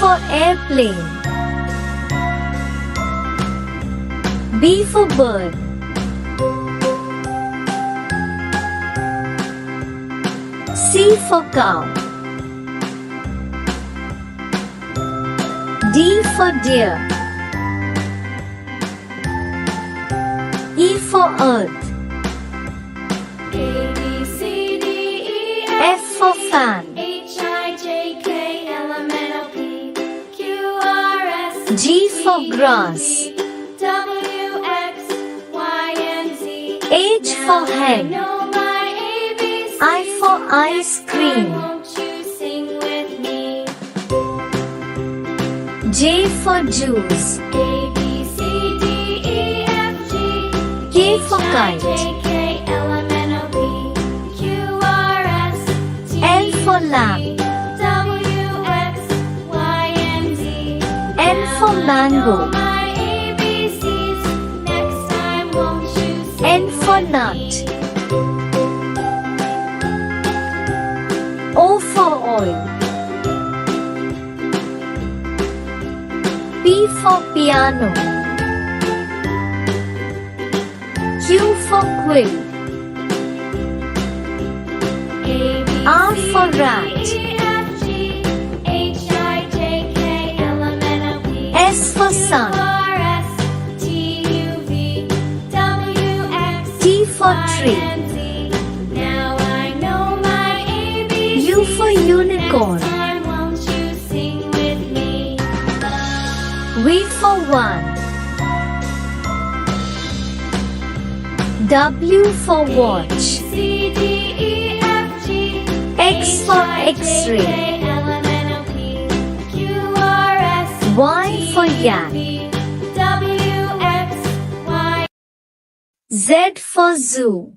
for airplane. B for bird. C for cow. D for deer. E for earth. A, B, C, D, E, F for fan. H, I, J, K, L, M, N, O, P, Q, R, S, G for grass. W, X, Y, and Z. H for I hen. know my ABCs. I for ice cream. Won't you sing with me? J for juice. A, B, C, D, E, F, G. K for H, I, kite. J, K, L, M, N, O, P, Q, R, S, T, L for U, lamb. V, W, X, Y, and Z. N for mango. My ABCs. Next time, won't you sing N for with nut. me? O for oil. P for piano. Q for quill. A, B, R C, for D, rat. E, F, G, H, I, J, K, L, M, N, O, P, S for Q, sun. R, S, T, U, V, W, X, T for Y, tree. and Z. Now I know my ABCs. U for unicorn. Next time, won't you sing with me? V for one. W for watch. C, D, E, F, G, X for X-ray. K, L, M, N, O, P, Q, R, S, Y for yak. V, W, X, Y. Z for zoo.